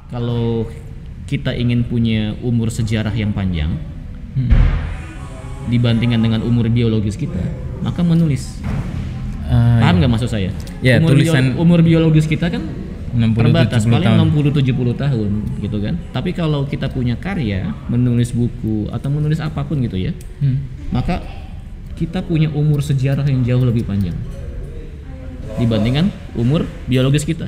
kalau kita ingin punya umur sejarah yang panjang dibandingkan dengan umur biologis kita, maka menulis. Paham nggak maksud saya? Ya, umur biologis kita kan 60, terbatas, 70 paling tahun. 60-70 tahun gitu kan. Tapi kalau kita punya karya, menulis buku atau menulis apapun gitu ya, maka kita punya umur sejarah yang jauh lebih panjang dibandingkan umur biologis kita.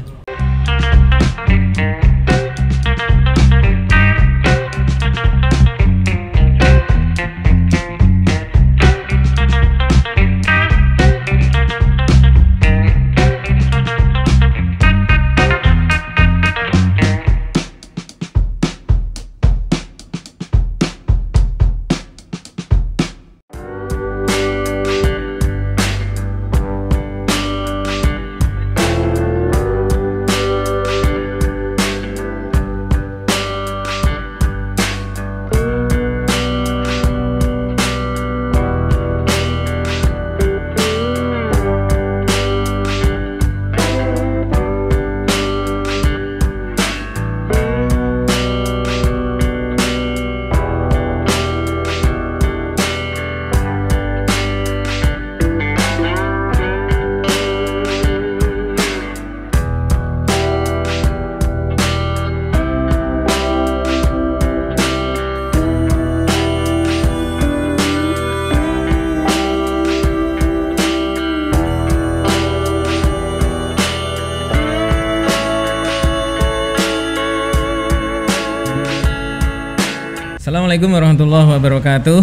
Assalamualaikum warahmatullahi wabarakatuh.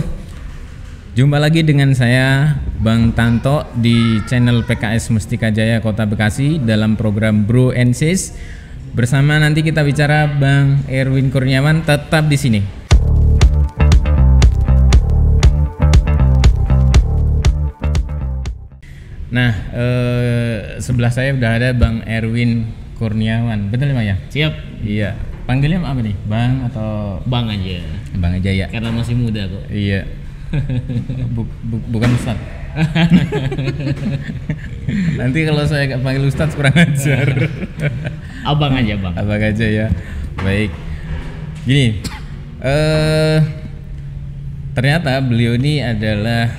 Jumpa lagi dengan saya Bang Tanto di channel PKS Mustika Jaya Kota Bekasi dalam program Bro and Sis. Bersama nanti kita bicara Bang Erwin Kurniawan, tetap di sini. Nah, sebelah saya udah ada Bang Erwin Kurniawan. Betul ya? Siap. Iya. Panggilnya apa nih? Bang atau Bang aja. Bang aja ya. Karena masih muda kok. Iya. Bukan Ustadz. Nanti kalau saya panggil Ustadz kurang ajar. Abang aja, Bang. Abang aja ya. Baik. Gini. Ternyata beliau ini adalah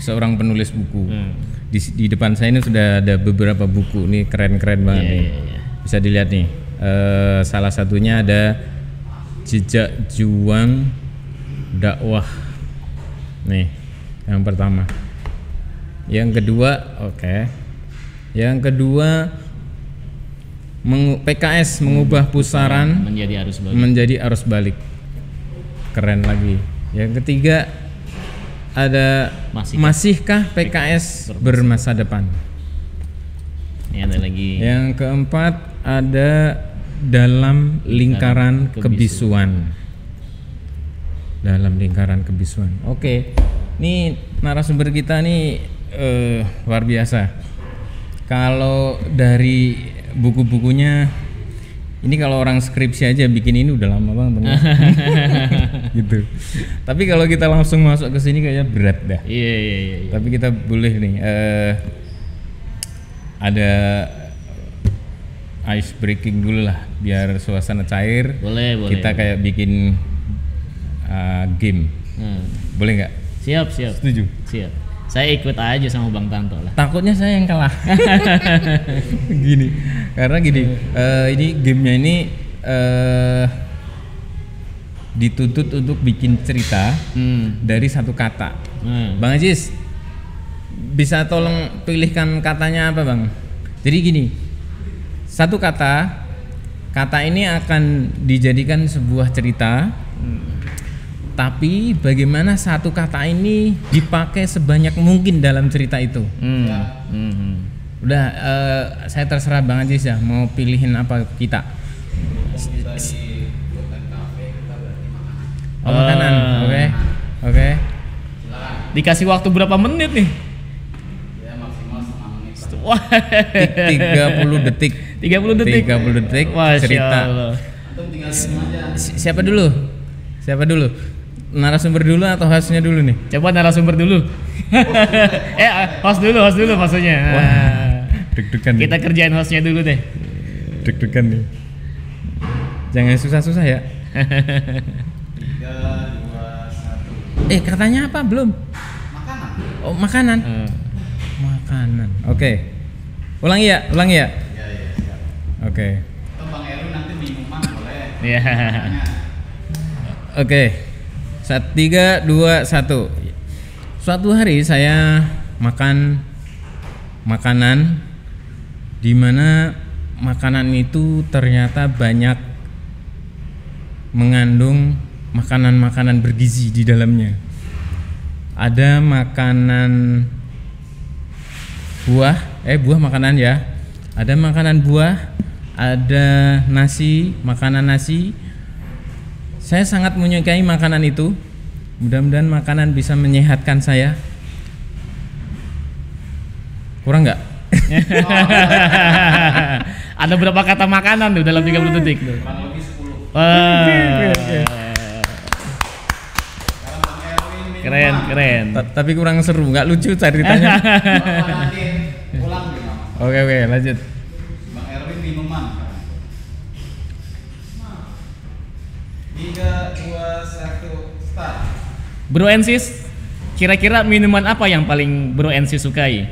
seorang penulis buku. Di depan saya ini sudah ada beberapa buku nih, keren-keren banget nih. Bisa dilihat nih. Salah satunya ada Jejak Juang Dakwah. Nih, yang pertama. Yang kedua, Yang kedua, PKS mengubah pusaran menjadi arus balik. Keren lagi. Yang ketiga ada Masihkah PKS bermasa depan? Ini ada lagi. Yang keempat ada Dalam Lingkaran Kebisuan. Dalam Lingkaran Kebisuan. Oke. Ini narasumber kita nih luar biasa. Kalau dari buku-bukunya ini, kalau orang skripsi aja bikin ini udah lama banget. Gitu. Tapi kalau kita langsung masuk ke sini kayaknya berat dah. Iya. Tapi kita boleh nih ada ice breaking dulu lah biar suasana cair. Boleh. Kita kayak bikin game. Boleh nggak? Siap. Setuju? Siap. Saya ikut aja sama Bang Tanto lah. Takutnya saya yang kalah. Karena gini, ini gamenya ini dituntut untuk bikin cerita dari satu kata. Bang Ajis, bisa tolong pilihkan katanya apa, Bang? Jadi gini, satu kata ini akan dijadikan sebuah cerita. Tapi bagaimana satu kata ini dipakai sebanyak mungkin dalam cerita itu? Udah, saya terserah Bang Ajis ya, mau pilihin apa kita? Oh, makanan, oke. Dikasih waktu berapa menit nih? Ya maksimal setengah menit. Wah. 30 detik. 30 detik. 30 detik cerita. Siapa dulu? Narasumber dulu atau hostnya dulu nih? Coba narasumber dulu. Host dulu maksudnya. Wah, deg-degan. Kita kerjain hostnya dulu deh. Deg-degan nih. Jangan susah-susah ya. 3, 2, 1. Katanya apa belum? Makanan. Oh, makanan. Makanan. Oke. Ulangi ya. Iya, siap. Oke. Atau Bang Erwin nanti minuman boleh. Iya. Oke. 3, 2, 1. Suatu hari saya makan makanan di mana makanan itu ternyata banyak mengandung makanan-makanan bergizi di dalamnya. Ada makanan buah makanan ya. Ada makanan buah, ada nasi, makanan nasi. Saya sangat menyukai makanan itu. Mudah-mudahan makanan bisa menyehatkan saya. Kurang nggak? Ada berapa kata makanan tuh dalam 30 detik tuh? Kurang lebih 10. Wah. Sekarang Bang Erwin Keren, minuman. keren. Tapi kurang seru, nggak lucu ceritanya. Bapak Nadine pulang gimana? Oke, lanjut. Bang Erwin minuman. 3, 2, 1, start. Bro Ensis, kira-kira minuman apa yang paling Bro Ensis sukai?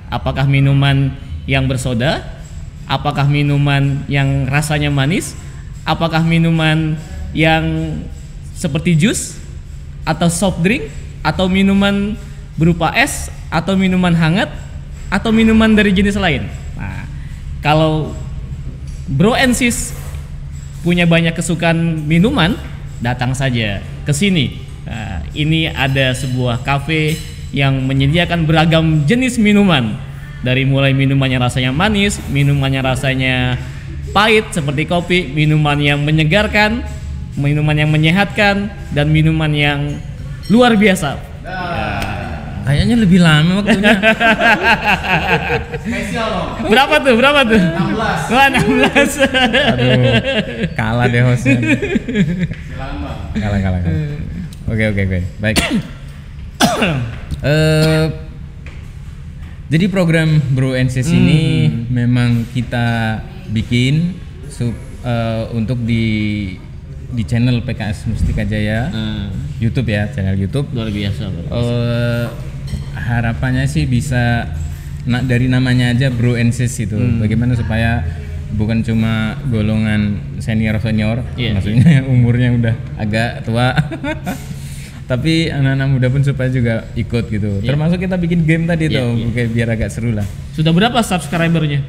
Apakah minuman yang bersoda? Apakah minuman yang rasanya manis? Apakah minuman yang seperti jus? Atau soft drink? Atau minuman berupa es? Atau minuman hangat? Atau minuman dari jenis lain? Nah, kalau Bro Ensis punya banyak kesukaan minuman, datang saja ke sini. Nah, ini ada sebuah kafe yang menyediakan beragam jenis minuman, dari mulai minuman yang rasanya manis, minuman yang rasanya pahit seperti kopi, minuman yang menyegarkan, minuman yang menyehatkan, dan minuman yang luar biasa. Kayaknya lebih lama waktunya. Spesial dong. Berapa tuh? 16. Wah, 16. Aduh, kalah deh hostnya. Silakan Bang. Kalah. Oke. Baik. Jadi program Bro Ensis ini memang kita bikin untuk di channel PKS Mustika Jaya, YouTube ya, channel YouTube. Luar biasa, Bro. Harapannya sih bisa dari namanya aja Bro Ensis itu. Bagaimana supaya bukan cuma golongan senior, Iya, maksudnya umurnya udah agak tua. Tapi anak-anak muda pun supaya juga ikut gitu. Termasuk kita bikin game tadi tuh, biar agak seru lah. Sudah berapa subscribernya?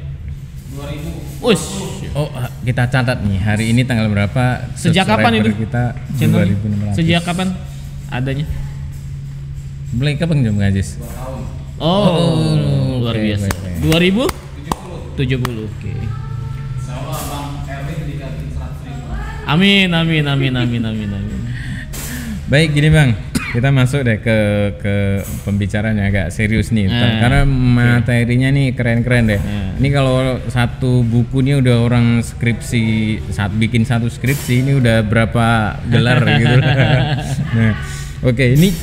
2000. Ush. Oh, kita catat nih hari ini tanggal berapa? Sejak kapan subscriber itu? Kita Channelnya? 2600. Sejak kapan adanya? Mulai kapan jam ngajis? 2 tahun. Oh, luar oke, biasa. baik. 2070. Oke. Insyaallah Bang Erwin dikasih 100.000. Amin. Baik, gini Bang, kita masuk deh ke pembicaraan yang agak serius nih, karena materinya nih keren-keren deh. Ini kalau satu buku nih udah orang skripsi, bikin satu skripsi ini udah berapa gelar gitu. Nah, oke, ini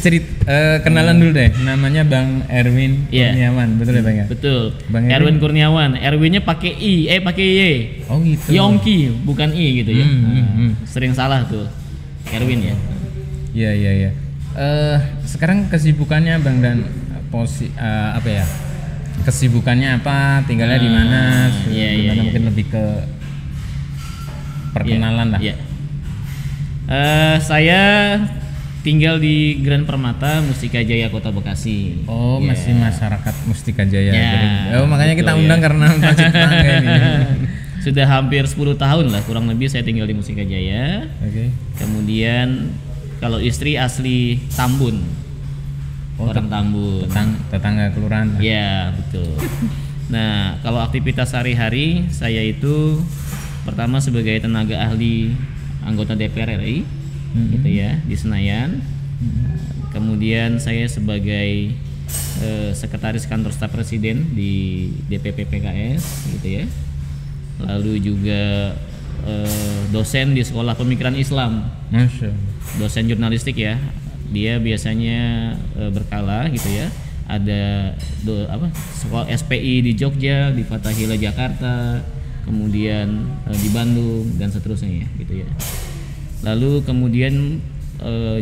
kenalan dulu deh. Namanya Bang Erwin Kurniawan, betul ya Bang ya? Betul. Bang Erwin Kurniawan. Erwinnya pakai pakai Y. Oh gitu. Yongki, bukan I gitu ya. Sering salah tuh. Erwin ya. Iya. Sekarang kesibukannya Bang dan apa ya? Kesibukannya apa? Tinggalnya di mana? Gimana mungkin lebih ke perkenalan lah. Iya. Saya tinggal di Grand Permata, Mustika Jaya, Kota Bekasi. Oh, masih masyarakat Mustika Jaya. Ya, Makanya kita betul, undang karena masih tetangga ini. Sudah hampir 10 tahun lah kurang lebih saya tinggal di Mustika Jaya. Oke. Kemudian kalau istri asli Tambun. Orang Tambun. Tetangga kelurahan. Ya, betul. Nah, kalau aktivitas sehari-hari saya itu pertama sebagai tenaga ahli anggota DPR RI gitu ya, di Senayan. Kemudian saya sebagai sekretaris kantor staf presiden di DPP PKS gitu ya. Lalu juga dosen di Sekolah Pemikiran Islam. Masya Allah. Dosen jurnalistik ya, dia biasanya berkala gitu ya, ada sekolah SPI di Jogja, di Fathahillah Jakarta, kemudian di Bandung dan seterusnya ya gitu ya. Lalu kemudian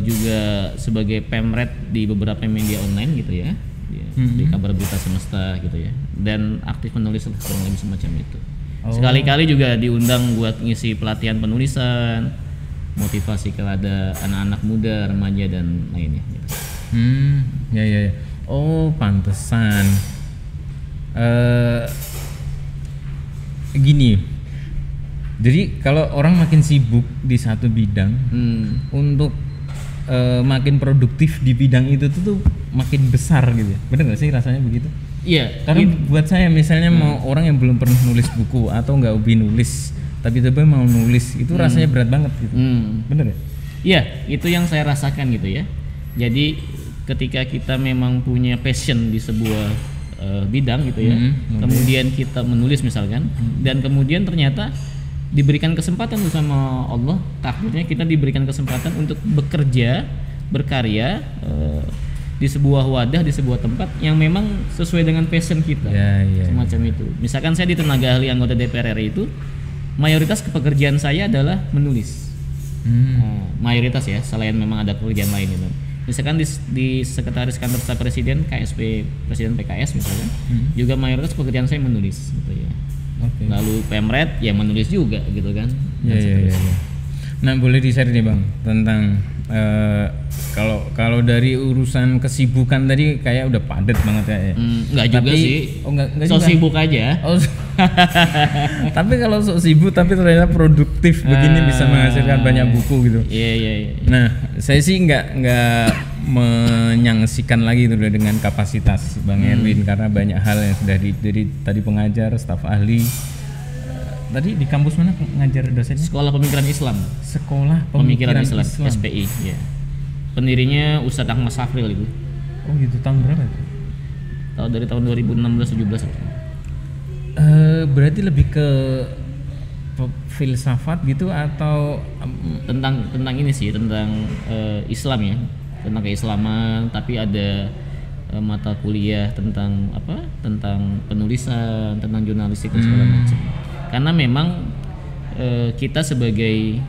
juga sebagai pemret di beberapa media online gitu ya, di Kabar Berita Semesta gitu ya, dan aktif menulis lah kurang lebih semacam itu. Sekali-kali juga diundang buat ngisi pelatihan penulisan, motivasi kepada anak-anak muda, remaja dan lainnya gitu. Ya. Oh, pantesan. Gini. Jadi kalau orang makin sibuk di satu bidang, untuk makin produktif di bidang itu tuh makin besar gitu ya. Bener nggak sih rasanya begitu? Iya. Karena buat saya misalnya mau orang yang belum pernah nulis buku atau nggak hobi nulis, tapi tiba-tiba mau nulis itu rasanya berat banget gitu. Bener ya? Iya, itu yang saya rasakan gitu ya. Jadi ketika kita memang punya passion di sebuah bidang gitu ya, kemudian kita menulis misalkan, dan kemudian ternyata diberikan kesempatan sama Allah, takdirnya kita diberikan kesempatan untuk bekerja, berkarya di sebuah wadah, di sebuah tempat yang memang sesuai dengan passion kita, semacam itu. Misalkan saya di tenaga ahli anggota DPR RI itu, mayoritas pekerjaan saya adalah menulis. Mayoritas ya, selain memang ada pekerjaan lain gitu. Misalkan di Sekretaris Kantor Staf Presiden, KSP Presiden PKS misalkan, juga mayoritas pekerjaan saya menulis gitu ya. Lalu pemret ya menulis juga gitu kan. Iya. Nah, boleh di-share nih Bang tentang kalau dari urusan kesibukan tadi kayak udah padat banget ya. Enggak juga sih. Enggak so juga. Sibuk aja. Tapi kalau sok sibuk tapi ternyata produktif begini bisa menghasilkan banyak buku gitu. Iya. Nah, saya sih nggak menyangsikan lagi itu dengan kapasitas Bang Erwin, karena banyak hal yang sudah dari tadi pengajar, staf ahli. Tadi di kampus mana ngajar dosennya? Sekolah Pemikiran Islam. Sekolah Pemikiran Islam. SPI ya. Pendirinya Ustadz Ahmad Safril itu. Oh gitu, tahun berapa itu? Dari tahun 2016-17. Berarti lebih ke filsafat gitu atau tentang ini sih, tentang Islam ya, tentang keislaman, tapi ada mata kuliah tentang tentang penulisan, tentang jurnalistik dan segala macam. Karena memang kita sebagai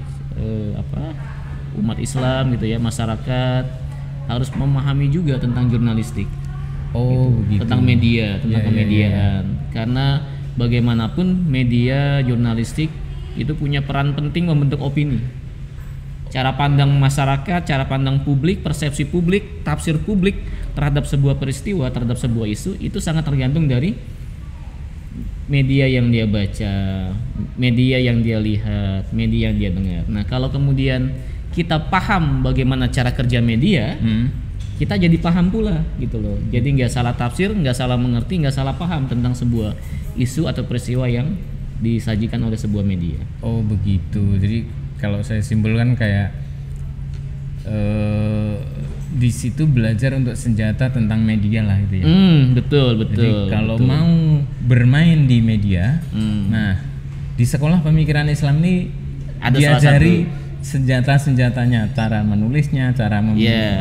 umat Islam gitu ya, masyarakat harus memahami juga tentang jurnalistik. Gitu. Tentang media, tentang kemediaan. Karena bagaimanapun media jurnalistik itu punya peran penting membentuk opini. Cara pandang masyarakat, cara pandang publik, persepsi publik, tafsir publik terhadap sebuah peristiwa, terhadap sebuah isu itu sangat tergantung dari media yang dia baca, media yang dia lihat, media yang dia dengar. Nah, kalau kemudian kita paham bagaimana cara kerja media, kita jadi paham pula gitu loh. Jadi nggak salah tafsir, nggak salah mengerti, nggak salah paham tentang sebuah isu atau peristiwa yang disajikan oleh sebuah media. Oh begitu. Jadi kalau saya simpulkan kayak di situ belajar untuk senjata tentang media lah gitu ya. Betul. Jadi kalau mau bermain di media, nah di Sekolah Pemikiran Islam ini ada diajari senjata-senjatanya, cara menulisnya, cara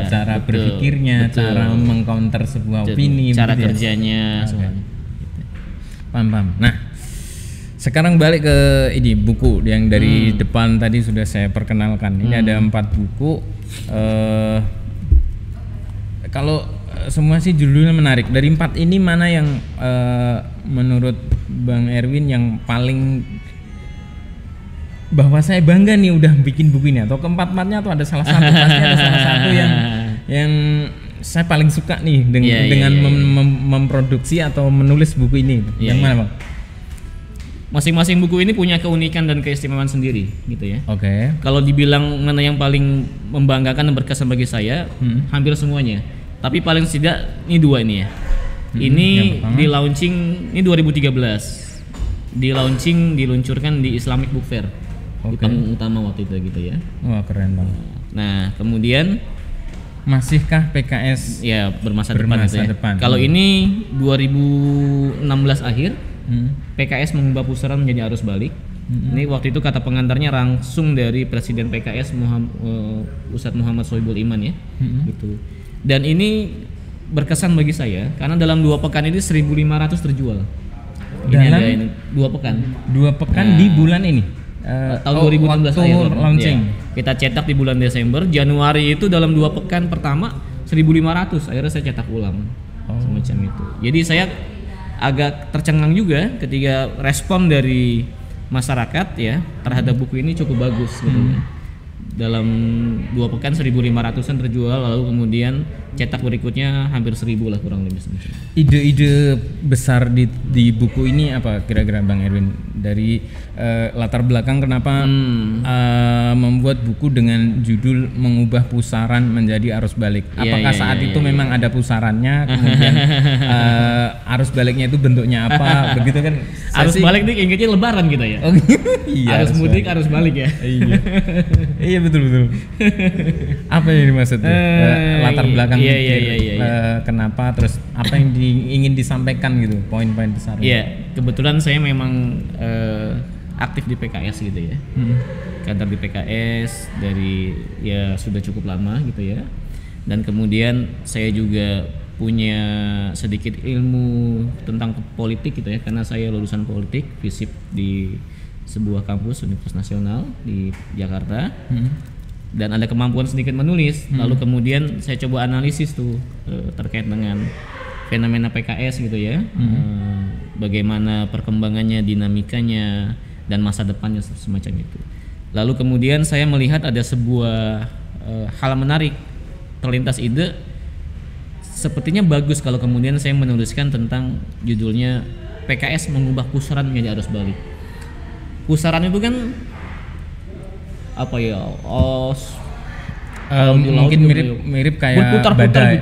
cara berpikirnya, cara mengcounter sebuah opini, cara gitu kerjanya. Paham. Nah, sekarang balik ke ini buku yang dari depan tadi sudah saya perkenalkan. Ini ada 4 buku. Kalau semua sih judulnya menarik. Dari 4 ini mana yang menurut Bang Erwin yang paling bahwa saya bangga nih udah bikin buku ini, atau keempat-empatnya atau ada salah satu pasti ada salah satu yang saya paling suka nih dengan memproduksi atau menulis buku ini. Yang mana Bang? Masing-masing buku ini punya keunikan dan keistimewaan sendiri gitu ya. Oke. Kalau dibilang mana yang paling membanggakan dan berkesan bagi saya, hampir semuanya. Tapi paling tidak ini 2 ini ya. Ini di launching ini 2013. Diluncurkan di Islamic Book Fair. Di panggung utama waktu itu gitu ya. Wah, keren banget. Nah, kemudian masihkah PKS bermasa depan gitu ya. Kalau ini 2016 akhir, PKS mengubah pusaran menjadi arus balik. Ini waktu itu kata pengantarnya langsung dari Presiden PKS Ustadz Muhammad Sohibul Iman ya. Gitu. Dan ini berkesan bagi saya karena dalam 2 pekan ini 1.500 terjual. Dalam ini 2 pekan. 2 pekan di bulan ini. Tahun 2016 waktu launching. Ya. Kita cetak di bulan Desember, Januari itu dalam 2 pekan pertama 1.500. Akhirnya saya cetak ulang. Semacam itu. Jadi saya agak tercengang juga ketika respon dari masyarakat ya terhadap buku ini cukup bagus gitu. Dalam 2 pekan 1.500-an terjual, lalu kemudian cetak berikutnya hampir 1.000 lah kurang lebih semacam. Ide-ide besar di buku ini apa kira-kira Bang Erwin? Dari latar belakang kenapa membuat buku dengan judul mengubah pusaran menjadi arus balik? Apakah saat itu memang ada pusarannya, kemudian arus baliknya itu bentuknya apa? Begitu kan? Arus balik nih ingatnya lebaran kita ya. Iya, arus mudik, arus balik ya. Iya betul. Apa yang dimaksudnya? Latar belakang kenapa, terus apa yang ingin disampaikan gitu, poin-poin besar. Iya, kebetulan saya memang aktif di PKS gitu ya. Kader di PKS dari ya sudah cukup lama gitu ya. Dan kemudian saya juga punya sedikit ilmu tentang politik gitu ya, karena saya lulusan politik FISIP di sebuah kampus Universitas Nasional di Jakarta. Dan ada kemampuan sedikit menulis. Lalu kemudian saya coba analisis tuh terkait dengan fenomena PKS gitu ya. Bagaimana perkembangannya, dinamikanya, dan masa depannya semacam itu. Lalu kemudian saya melihat ada sebuah hal menarik terlintas ide. Sepertinya bagus kalau kemudian saya menuliskan tentang judulnya PKS mengubah pusaran menjadi arus balik. Pusaran itu kan apa ya? Mungkin mirip kayak berputar-putar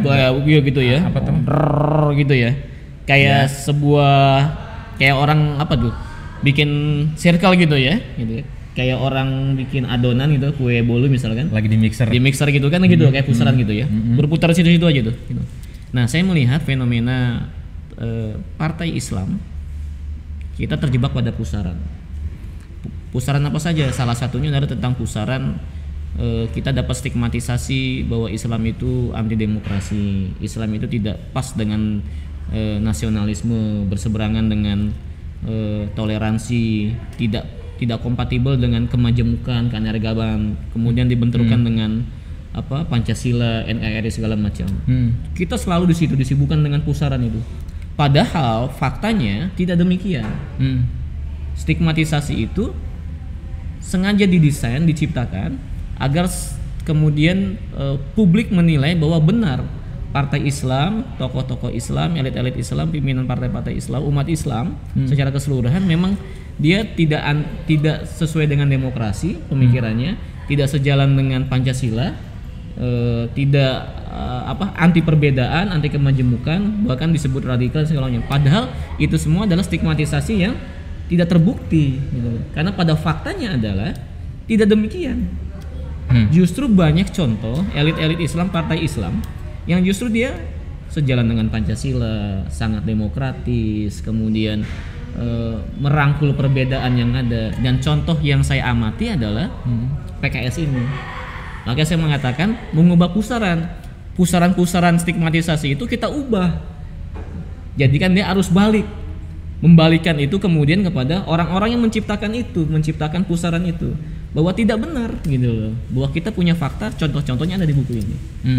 gitu ya. Apa tuh? Gitu ya. Kayak sebuah kayak orang apa tuh? Bikin circle gitu ya, gitu ya. Kayak orang bikin adonan gitu, kue bolu misalkan. Lagi di mixer. Di mixer gitu kan gitu, kayak pusaran gitu ya. Berputar situ-situ aja tuh. Gitu. Nah, saya melihat fenomena partai Islam kita terjebak pada pusaran. Pusaran apa saja? Salah satunya adalah tentang pusaran kita dapat stigmatisasi bahwa Islam itu anti demokrasi, Islam itu tidak pas dengan nasionalisme, berseberangan dengan toleransi, tidak kompatibel dengan kemajemukan, keanekaragaman, kemudian dibenturkan dengan apa Pancasila, NKRI segala macam. Kita selalu di situ disibukkan dengan pusaran itu. Padahal faktanya tidak demikian. Stigmatisasi itu sengaja didesain, diciptakan agar kemudian publik menilai bahwa benar partai Islam, tokoh-tokoh Islam, elit-elit Islam, pimpinan partai-partai Islam, umat Islam secara keseluruhan memang dia tidak sesuai dengan demokrasi pemikirannya, tidak sejalan dengan Pancasila, tidak anti perbedaan, anti kemajemukan, bahkan disebut radikal segalanya. Padahal itu semua adalah stigmatisasi yang tidak terbukti gitu. Karena pada faktanya adalah tidak demikian. Justru banyak contoh elit-elit Islam, partai Islam yang justru dia sejalan dengan Pancasila, sangat demokratis, kemudian merangkul perbedaan yang ada. Dan contoh yang saya amati adalah PKS ini. Makanya saya mengatakan mengubah pusaran stigmatisasi itu kita ubah, jadikan dia arus balik, membalikan itu kemudian kepada orang-orang yang menciptakan pusaran itu, bahwa tidak benar gitu loh, bahwa kita punya fakta, contoh-contohnya ada di buku ini.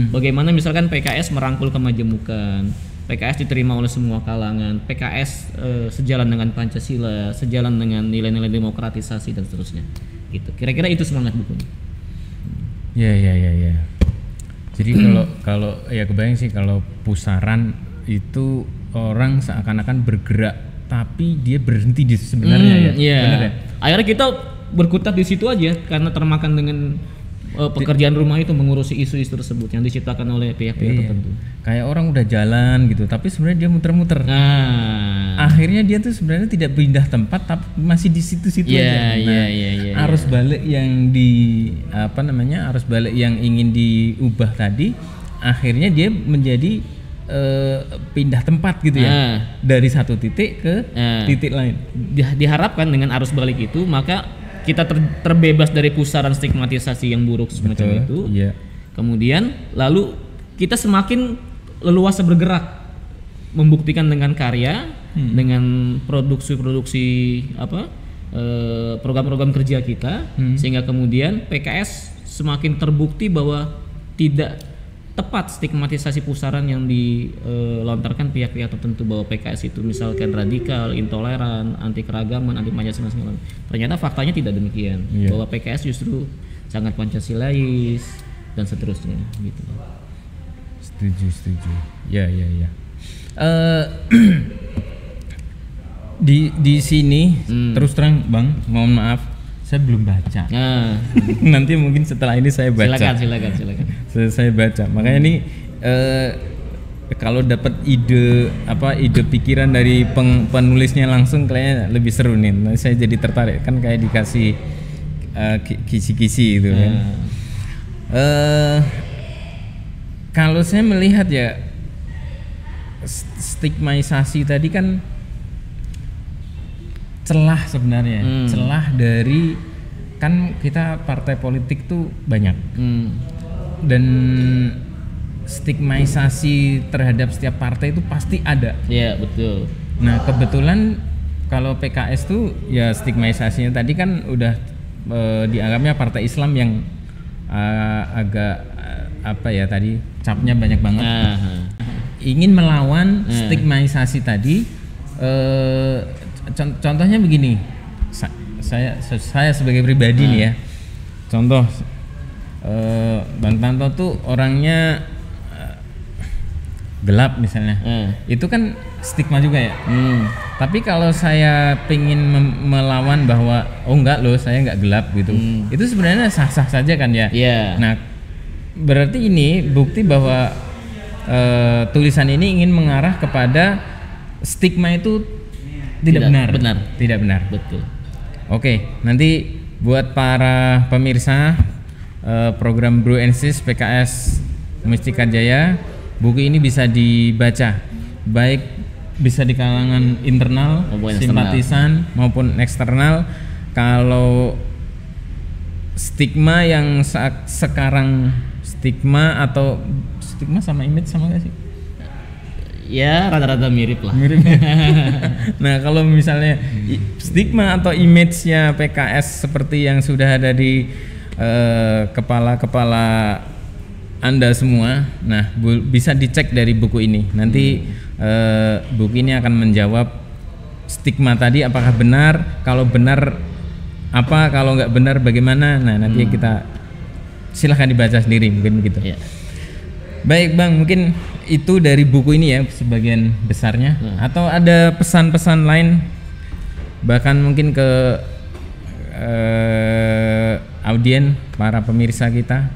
Bagaimana misalkan PKS merangkul kemajemukan, PKS diterima oleh semua kalangan, PKS sejalan dengan Pancasila, sejalan dengan nilai-nilai demokratisasi dan seterusnya gitu. Kira-kira itu semangat bukunya. Ya. Jadi kalau ya kebayang sih kalau pusaran itu orang seakan-akan bergerak tapi dia berhenti di sebenarnya Benar ya. Akhirnya kita berkutat di situ aja karena termakan dengan pekerjaan rumah itu, mengurusi isu-isu tersebut yang diciptakan oleh pihak-pihak tertentu. Kayak orang udah jalan gitu tapi sebenarnya dia muter-muter. Akhirnya dia tuh sebenarnya tidak pindah tempat tapi masih di situ-situ aja. Arus balik yang arus balik yang ingin diubah tadi akhirnya dia menjadi pindah tempat gitu ya, dari satu titik ke titik lain. Diharapkan dengan arus balik itu maka kita terbebas dari pusaran stigmatisasi yang buruk semacam itu. Kemudian lalu kita semakin leluasa bergerak, membuktikan dengan karya, dengan produksi apa program-program kerja kita, sehingga kemudian PKS semakin terbukti bahwa tidak tepat stigmatisasi pusaran yang dilontarkan pihak-pihak tertentu bahwa PKS itu misalkan radikal, intoleran, anti keragaman, anti Pancasila segala. Ternyata faktanya tidak demikian, bahwa PKS justru sangat Pancasilais dan seterusnya gitu. Setuju. Ya. Di sini terus terang Bang, mohon maaf saya belum baca. Nanti mungkin setelah ini saya baca. Silakan. Saya baca. Makanya ini kalau dapat ide pikiran dari penulisnya langsung kayaknya lebih seru nih. Nah, saya jadi tertarik, kan kayak dikasih kisi-kisi gitu kan. Kalau saya melihat ya stigmatisasi tadi kan celah sebenarnya, celah dari kan kita partai politik tuh banyak, dan stigmatisasi terhadap setiap partai itu pasti ada. Iya betul. Nah kebetulan kalau PKS tuh ya stigmatisasinya tadi kan udah dianggapnya partai Islam yang agak apa ya tadi capnya banyak banget. Ingin melawan stigmatisasi tadi. Contohnya begini, saya sebagai pribadi nih ya, contoh Bang Tanto tuh orangnya gelap misalnya, itu kan stigma juga ya. Tapi kalau saya pengen melawan bahwa enggak loh saya nggak gelap gitu, itu sebenarnya sah-sah saja kan ya. Nah berarti ini bukti bahwa tulisan ini ingin mengarah kepada stigma itu tidak benar. Betul. Oke, nanti buat para pemirsa program Bro and Sis PKS Mustika Jaya, buku ini bisa dibaca baik bisa di kalangan internal, simpatisan maupun eksternal. Kalau stigma yang sekarang stigma sama image sama gak sih? Ya rada-rada mirip lah. Nah kalau misalnya stigma atau image-nya PKS seperti yang sudah ada di kepala Anda semua, nah bisa dicek dari buku ini. Nanti buku ini akan menjawab stigma tadi apakah benar, kalau benar apa, kalau nggak benar bagaimana. Nah nanti kita silahkan dibaca sendiri mungkin begitu. Baik Bang, mungkin itu dari buku ini ya sebagian besarnya, atau ada pesan-pesan lain bahkan mungkin ke audien para pemirsa kita.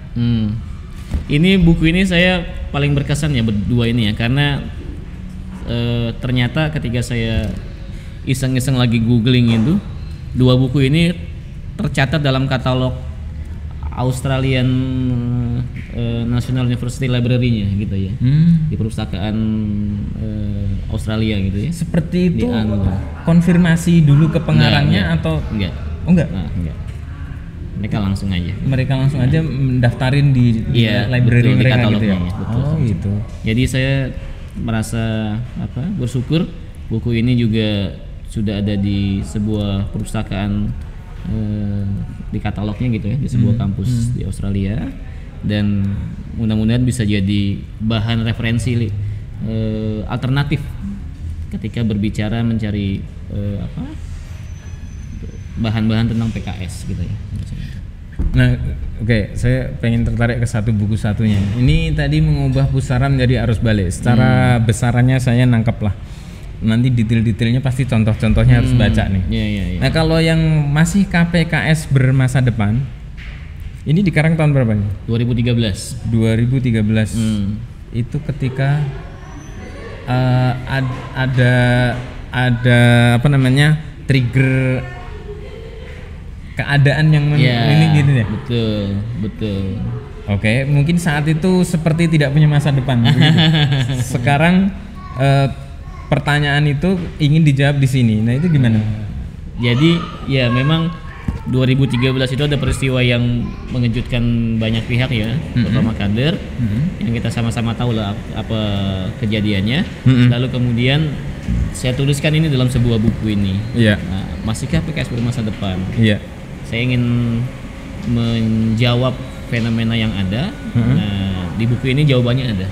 Ini buku ini saya paling berkesan ya berdua ini ya, karena ternyata ketika saya iseng-iseng lagi googling itu, dua buku ini tercatat dalam katalog Australian National University Library-nya gitu ya, di perpustakaan Australia gitu ya. Seperti itu konfirmasi dulu ke pengarangnya atau enggak? Oh enggak. Nah, enggak. Mereka langsung aja mendaftarin di library betul, mereka di gitu ya. Betul. Oh gitu. Jadi saya merasa bersyukur buku ini juga sudah ada di sebuah perpustakaan di katalognya gitu ya, di sebuah kampus di Australia, dan mudah-mudahan bisa jadi bahan referensi alternatif ketika berbicara mencari bahan-bahan tentang PKS gitu ya. Nah, oke, saya pengen tertarik ke satu buku satunya. Ini tadi mengubah pusaran menjadi arus balik. Secara besarannya saya nangkep lah. Nanti detail-detailnya pasti contoh-contohnya harus baca nih. Iya. Nah kalau yang masih KPKS bermasa depan, ini dikarang tahun berapa nih? 2013. Itu ketika ada apa namanya trigger keadaan yang ini gitu ya. Betul. Oke, mungkin saat itu seperti tidak punya masa depan. Sekarang pertanyaan itu ingin dijawab di sini. Nah itu gimana? Jadi ya memang 2013 itu ada peristiwa yang mengejutkan banyak pihak ya, terutama kader, yang kita sama-sama tahu lah apa kejadiannya. Lalu kemudian saya tuliskan ini dalam sebuah buku ini. Iya. Nah, masihkah PKS bermasa depan? Iya. Saya ingin menjawab fenomena yang ada. Nah, di buku ini jawabannya ada.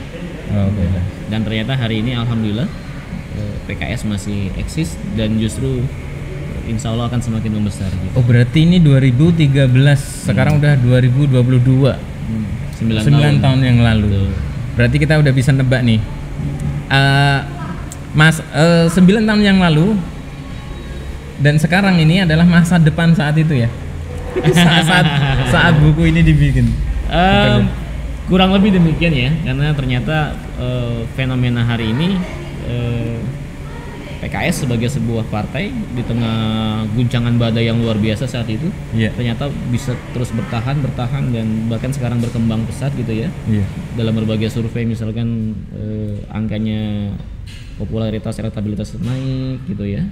Oke. Dan ternyata hari ini alhamdulillah PKS masih eksis dan justru insya Allah akan semakin membesar gitu. Oh, berarti ini 2013, sekarang udah 2022. 9 tahun yang lalu. Betul. Berarti kita udah bisa nebak nih. 9 tahun yang lalu dan sekarang ini adalah masa depan saat itu ya. saat buku ini dibikin. Kurang lebih demikian ya, karena ternyata fenomena hari ini PKS sebagai sebuah partai di tengah guncangan badai yang luar biasa saat itu, ternyata bisa terus bertahan dan bahkan sekarang berkembang pesat gitu ya. Dalam berbagai survei misalkan angkanya popularitas elektabilitas naik gitu ya,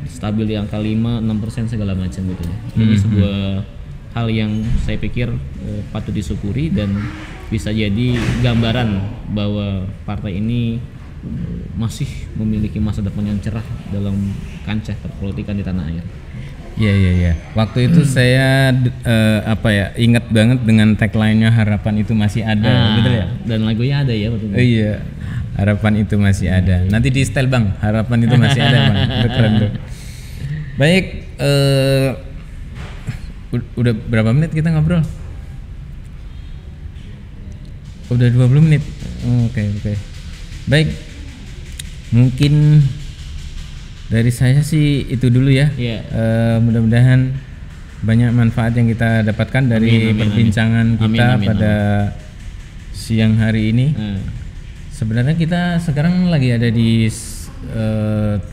stabil di angka 5-6% segala macam gitu ya. Ini sebuah hal yang saya pikir patut disyukuri dan bisa jadi gambaran bahwa partai ini masih memiliki masa depan yang cerah dalam kancah perpolitikan di tanah air. Iya. Waktu itu saya ingat banget dengan tagline-nya harapan itu masih ada, betul ya? Dan lagunya ada ya waktu itu. Iya. Harapan itu masih ada. Nanti di setel Bang, harapan itu masih ada Bang. Itu keren tuh. Baik, udah berapa menit kita ngobrol? Udah 20 menit. Oke. Baik. Mungkin dari saya sih itu dulu ya. Mudah-mudahan banyak manfaat yang kita dapatkan dari perbincangan kita pada siang hari ini. Sebenarnya kita sekarang lagi ada di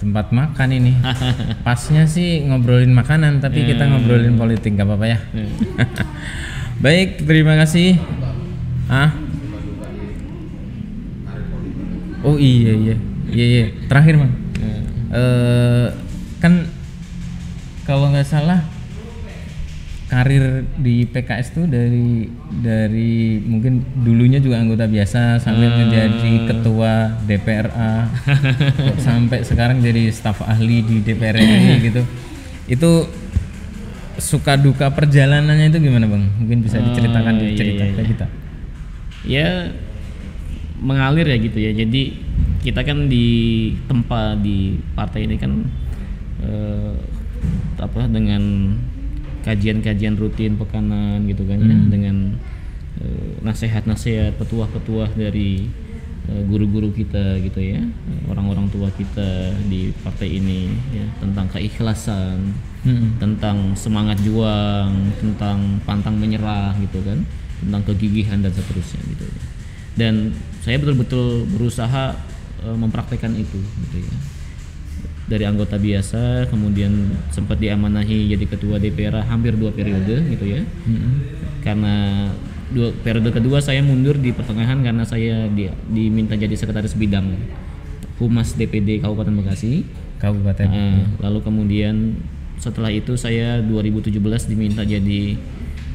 tempat makan ini. Pasnya sih ngobrolin makanan, tapi kita ngobrolin politik, gak apa-apa ya. Baik, terima kasih. Oh iya. Terakhir Bang. Kan kalau nggak salah karir di PKS tuh dari mungkin dulunya juga anggota biasa sampai menjadi ketua DPRA sampai sekarang jadi staf ahli di DPR RI gitu. Itu suka duka perjalanannya itu gimana Bang? Mungkin bisa diceritakan ke kita. Ya mengalir ya gitu ya. Jadi kita kan di tempat di partai ini kan dengan kajian-kajian rutin pekanan gitu kan ya, dengan nasihat-nasihat petuah-petuah dari guru-guru kita gitu ya, orang-orang tua kita di partai ini ya, tentang keikhlasan, tentang semangat juang, tentang pantang menyerah gitu kan, tentang kegigihan dan seterusnya gitu ya. Dan saya betul-betul berusaha mempraktekkan itu gitu ya. Dari anggota biasa kemudian sempat diamanahi jadi ketua DPR hampir 2 periode gitu ya. Karena periode kedua saya mundur di pertengahan karena saya diminta jadi sekretaris bidang Humas DPD Kabupaten Bekasi. Lalu kemudian setelah itu saya 2017 diminta jadi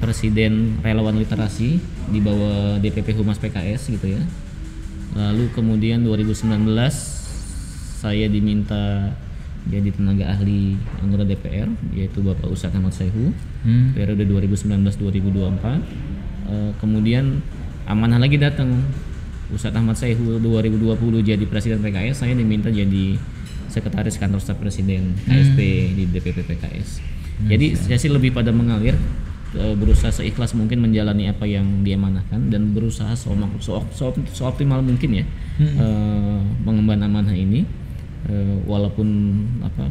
presiden relawan literasi di bawah DPP Humas PKS gitu ya. Lalu kemudian 2019 saya diminta jadi tenaga ahli anggota DPR yaitu Bapak Ustadz Ahmad Saihu periode 2019-2024. Kemudian amanah lagi datang Ustadz Ahmad Saihu 2020 jadi presiden PKS, saya diminta jadi sekretaris kantor staf presiden KSP di DPP PKS. Jadi saya sih lebih pada mengalir, berusaha seikhlas mungkin menjalani apa yang diamanahkan dan berusaha seoptimal mungkin ya mengemban amanah ini, walaupun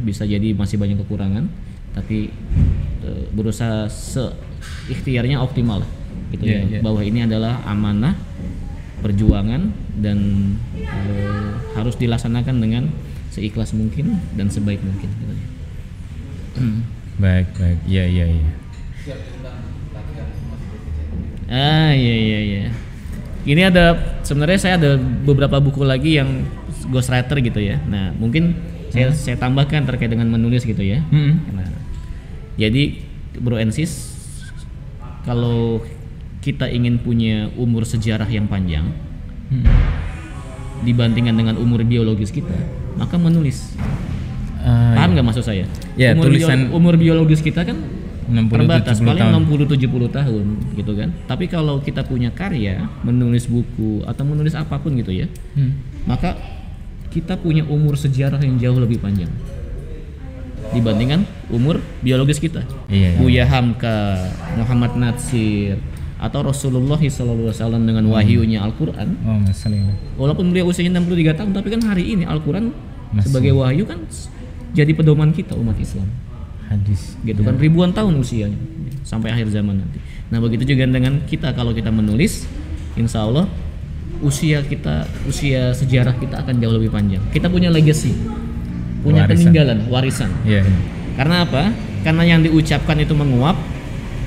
bisa jadi masih banyak kekurangan, tapi berusaha seikhtiarnya optimal lah gitu ya. Bahwa ini adalah amanah perjuangan dan harus dilaksanakan dengan seikhlas mungkin dan sebaik mungkin gitu ya. Baik, iya. Iya. Ini sebenarnya saya ada beberapa buku lagi yang ghostwriter gitu ya. Nah, mungkin saya tambahkan terkait dengan menulis gitu ya. Nah, jadi Bro Ensis, kalau kita ingin punya umur sejarah yang panjang dibandingkan dengan umur biologis kita, maka menulis. Paham nggak maksud saya? Ya, umur biologis kita kan 60, terbatas, 70 paling tahun. 60-70 tahun gitu kan. Tapi kalau kita punya karya, menulis buku atau menulis apapun gitu ya, maka kita punya umur sejarah yang jauh lebih panjang dibandingkan umur biologis kita. Buya Hamka, Muhammad Natsir, atau Rasulullah SAW dengan wahyunya Al-Quran. Walaupun beliau usianya 63 tahun, tapi kan hari ini Al-Quran sebagai wahyu kan jadi pedoman kita umat Islam. Hadis Gitu kan, ribuan tahun usianya sampai akhir zaman nanti. Nah begitu juga dengan kita, kalau kita menulis, insya Allah usia sejarah kita akan jauh lebih panjang. Kita punya legacy, punya peninggalan, warisan. Karena apa? Karena yang diucapkan itu menguap,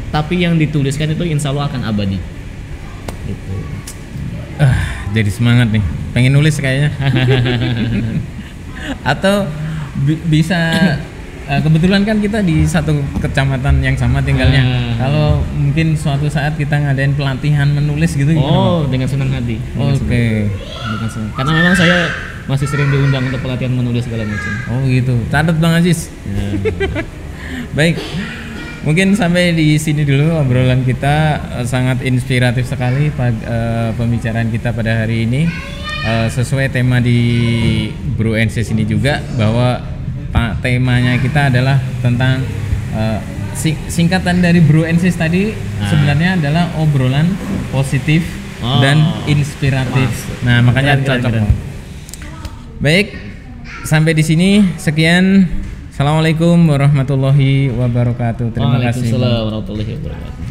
tapi yang dituliskan itu insya Allah akan abadi. Gitu. Jadi semangat nih, pengen nulis kayaknya. Atau bisa kebetulan kan kita di satu kecamatan yang sama tinggalnya. Kalau mungkin suatu saat kita ngadain pelatihan menulis gitu. Dengan senang hati. Dengan senang. Karena memang saya masih sering diundang untuk pelatihan menulis segala macam. Gitu. Catat Bang Aziz. Baik. Mungkin sampai di sini dulu obrolan kita. Sangat inspiratif sekali pembicaraan kita pada hari ini. Sesuai tema di Bro NC ini juga, bahwa temanya kita adalah tentang singkatan dari Bro NC tadi sebenarnya adalah obrolan positif dan inspiratif. Nah, makanya cocok. Baik, sampai di sini sekian. Assalamualaikum warahmatullahi wabarakatuh. Terima kasih. Waalaikumsalam warahmatullahi wabarakatuh.